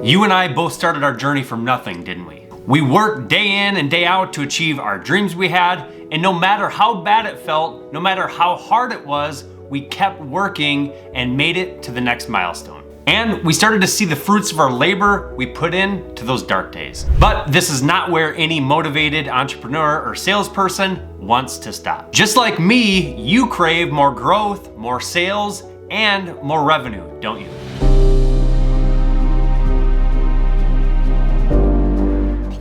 You and I both started our journey from nothing, didn't we? We worked day in and day out to achieve our dreams we had, and no matter how bad it felt, no matter how hard it was, we kept working and made it to the next milestone. And we started to see the fruits of our labor we put in to those dark days. But this is not where any motivated entrepreneur or salesperson wants to stop. Just like me, you crave more growth, more sales, and more revenue, don't you?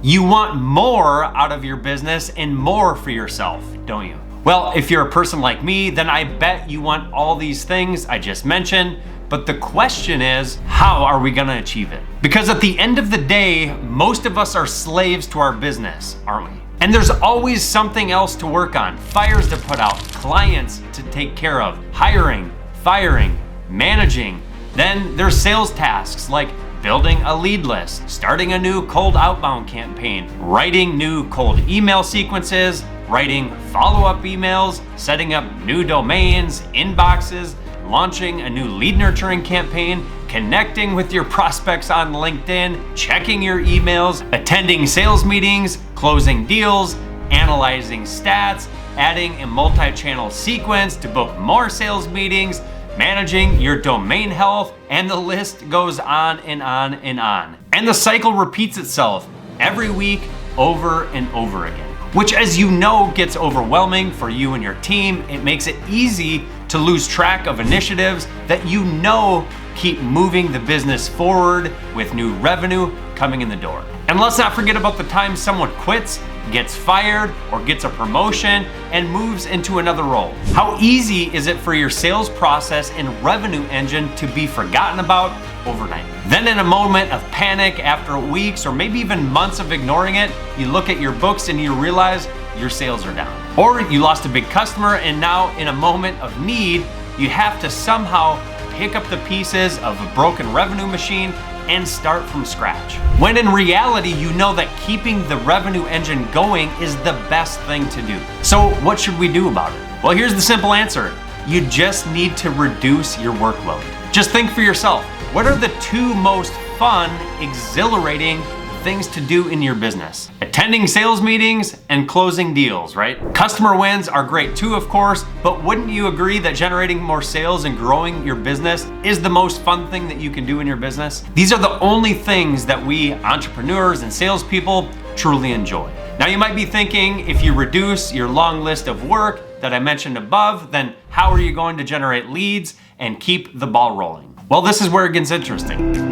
You want more out of your business and more for yourself, don't you? Well, if you're a person like me, then I bet you want all these things I just mentioned. But the question is, how are we gonna achieve it? Because at the end of the day, most of us are slaves to our business, aren't we? And there's always something else to work on, fires to put out, clients to take care of, hiring, firing, managing. Then there's sales tasks like building a lead list, starting a new cold outbound campaign, writing new cold email sequences, writing follow-up emails, setting up new domains, inboxes, launching a new lead nurturing campaign, connecting with your prospects on LinkedIn, checking your emails, attending sales meetings, closing deals, analyzing stats, adding a multi-channel sequence to book more sales meetings, managing your domain health, and the list goes on and on and on. And the cycle repeats itself every week over and over again, which, as you know, gets overwhelming for you and your team. It makes it easy to lose track of initiatives that you know keep moving the business forward with new revenue coming in the door. And let's not forget about the time someone quits, gets fired, or gets a promotion and moves into another role. How easy is it for your sales process and revenue engine to be forgotten about overnight? Then in a moment of panic after weeks or maybe even months of ignoring it, you look at your books and you realize your sales are down. Or you lost a big customer and now in a moment of need, you have to somehow pick up the pieces of a broken revenue machine and start from scratch. When in reality, you know that keeping the revenue engine going is the best thing to do. So what should we do about it? Well, here's the simple answer. You just need to reduce your workload. Just think for yourself. What are the two most fun, exhilarating things to do in your business? Attending sales meetings and closing deals, right? Customer wins are great too, of course, but wouldn't you agree that generating more sales and growing your business is the most fun thing that you can do in your business? These are the only things that we entrepreneurs and salespeople truly enjoy. Now you might be thinking, if you reduce your long list of work that I mentioned above, then how are you going to generate leads and keep the ball rolling? Well, this is where it gets interesting.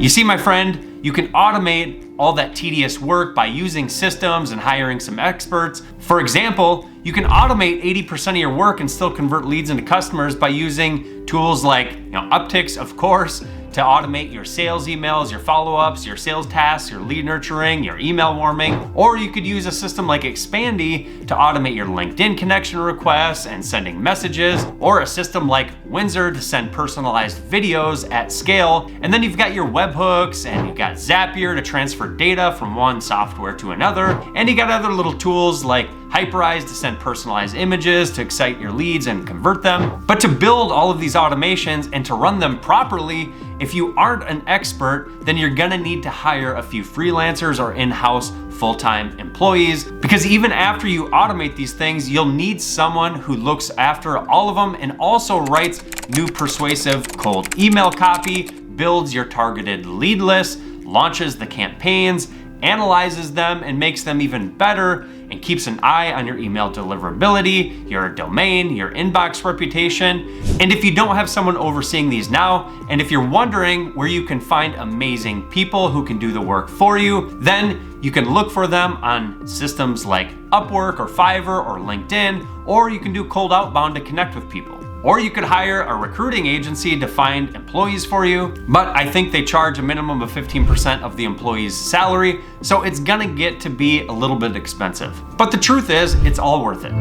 You see, my friend, you can automate all that tedious work by using systems and hiring some experts. For example, you can automate 80% of your work and still convert leads into customers by using tools like upticks, of course, to automate your sales emails, your follow-ups, your sales tasks, your lead nurturing, your email warming. Or you could use a system like Expandy to automate your LinkedIn connection requests and sending messages, or a system like Windsor to send personalized videos at scale. And then you've got your webhooks, and you've got Zapier to transfer data from one software to another. And you got other little tools like Hyperize to send personalized images to excite your leads and convert them. But to build all of these automations and to run them properly, if you aren't an expert, then you're gonna need to hire a few freelancers or in-house full-time employees, because even after you automate these things, you'll need someone who looks after all of them and also writes new persuasive cold email copy, builds your targeted lead list, launches the campaigns, analyzes them and makes them even better, and keeps an eye on your email deliverability, your domain, your inbox reputation. And if you don't have someone overseeing these now, and if you're wondering where you can find amazing people who can do the work for you, then you can look for them on systems like Upwork or Fiverr or LinkedIn, or you can do cold outbound to connect with people. Or you could hire a recruiting agency to find employees for you, but I think they charge a minimum of 15% of the employee's salary, so it's gonna get to be a little bit expensive. But the truth is, it's all worth it.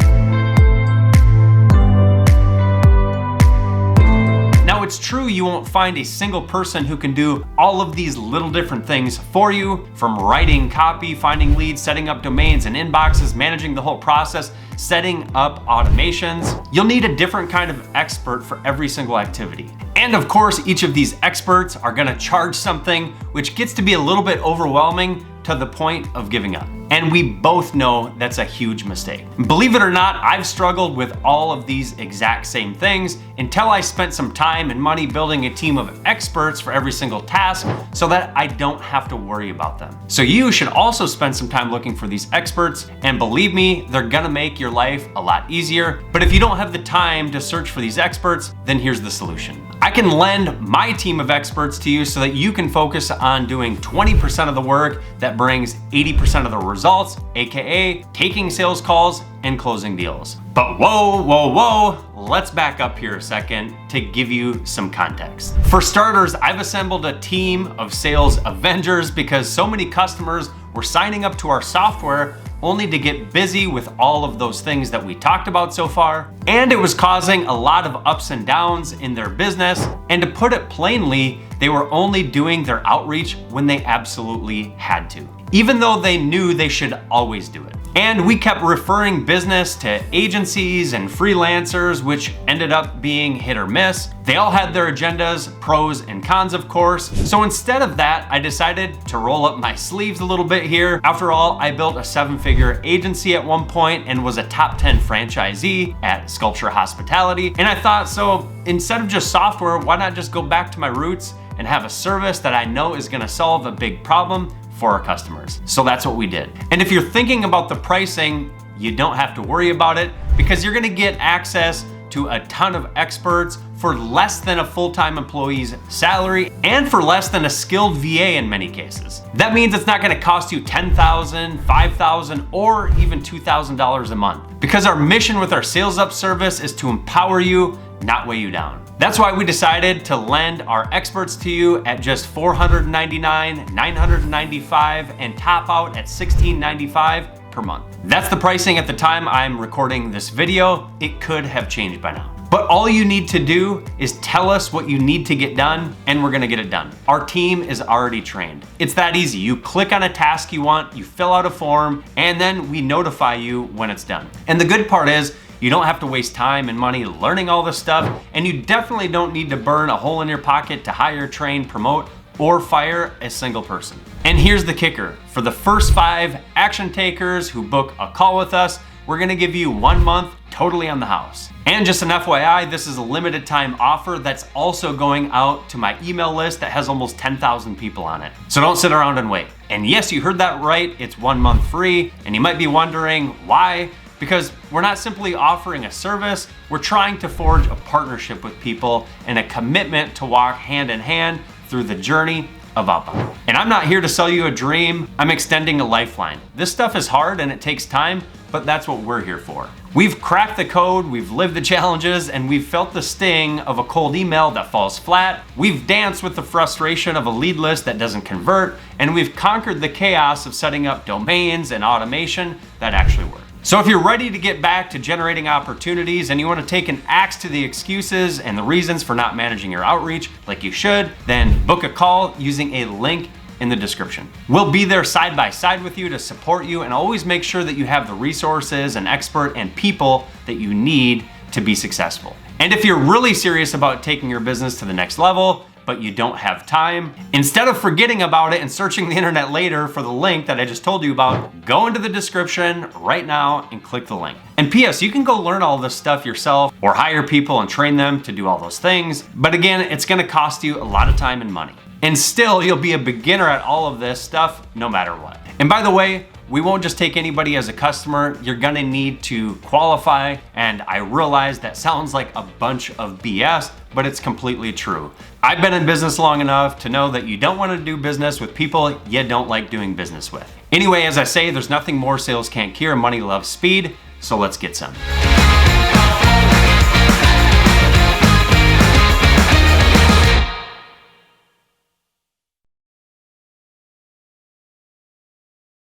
Now, it's true you won't find a single person who can do all of these little different things for you, from writing copy, finding leads, setting up domains and inboxes, managing the whole process, setting up automations. You'll need a different kind of expert for every single activity. And of course, each of these experts are gonna charge something, which gets to be a little bit overwhelming to the point of giving up. And we both know that's a huge mistake. Believe it or not, I've struggled with all of these exact same things until I spent some time and money building a team of experts for every single task so that I don't have to worry about them. So you should also spend some time looking for these experts, and believe me, they're gonna make your life a lot easier. But if you don't have the time to search for these experts, then here's the solution. I can lend my team of experts to you so that you can focus on doing 20% of the work that brings 80% of the results, AKA taking sales calls and closing deals. But whoa, let's back up here a second to give you some context. For starters, I've assembled a team of Sales Avengers because so many customers were signing up to our software only to get busy with all of those things that we talked about so far. And it was causing a lot of ups and downs in their business. And to put it plainly, they were only doing their outreach when they absolutely had to, even though they knew they should always do it. And we kept referring business to agencies and freelancers, which ended up being hit or miss. They all had their agendas, pros and cons, of course. So instead of that, I decided to roll up my sleeves a little bit here. After all, I built a 7-figure agency at one point and was a top 10 franchisee at Sculpture Hospitality. And I thought, so instead of just software, why not just go back to my roots and have a service that I know is gonna solve a big problem for our customers. So that's what we did. And if you're thinking about the pricing, you don't have to worry about it because you're gonna get access to a ton of experts for less than a full-time employee's salary and for less than a skilled VA in many cases. That means it's not gonna cost you $10,000, $5,000, or even $2,000 a month, because our mission with our SalesUp service is to empower you, not weigh you down. That's why we decided to lend our experts to you at just $499, $995, and top out at $1,695 per month. That's the pricing at the time I'm recording this video. It could have changed by now. But all you need to do is tell us what you need to get done, and we're gonna get it done. Our team is already trained. It's that easy. You click on a task you want, you fill out a form, and then we notify you when it's done. And the good part is, you don't have to waste time and money learning all this stuff, and you definitely don't need to burn a hole in your pocket to hire, train, promote, or fire a single person. And here's the kicker. For the first 5 action takers who book a call with us, we're gonna give you 1 month totally on the house. And just an FYI, this is a limited time offer that's also going out to my email list that has almost 10,000 people on it. So don't sit around and wait. And yes, you heard that right, it's 1 month free, and you might be wondering why. Because we're not simply offering a service, we're trying to forge a partnership with people and a commitment to walk hand in hand through the journey of outbound. And I'm not here to sell you a dream, I'm extending a lifeline. This stuff is hard and it takes time, but that's what we're here for. We've cracked the code, we've lived the challenges, and we've felt the sting of a cold email that falls flat. We've danced with the frustration of a lead list that doesn't convert, and we've conquered the chaos of setting up domains and automation that actually work. So if you're ready to get back to generating opportunities and you want to take an axe to the excuses and the reasons for not managing your outreach like you should, then book a call using a link in the description. We'll be there side by side with you to support you and always make sure that you have the resources and expert and people that you need to be successful. And if you're really serious about taking your business to the next level, but you don't have time, instead of forgetting about it and searching the internet later for the link that I just told you about, go into the description right now and click the link. And PS, you can go learn all this stuff yourself or hire people and train them to do all those things. But again, it's gonna cost you a lot of time and money. And still, you'll be a beginner at all of this stuff no matter what. And by the way, we won't just take anybody as a customer. You're gonna need to qualify. And I realize that sounds like a bunch of BS, but it's completely true. I've been in business long enough to know that you don't wanna do business with people you don't like doing business with. Anyway, as I say, there's nothing more sales can't cure. Money loves speed, so let's get some.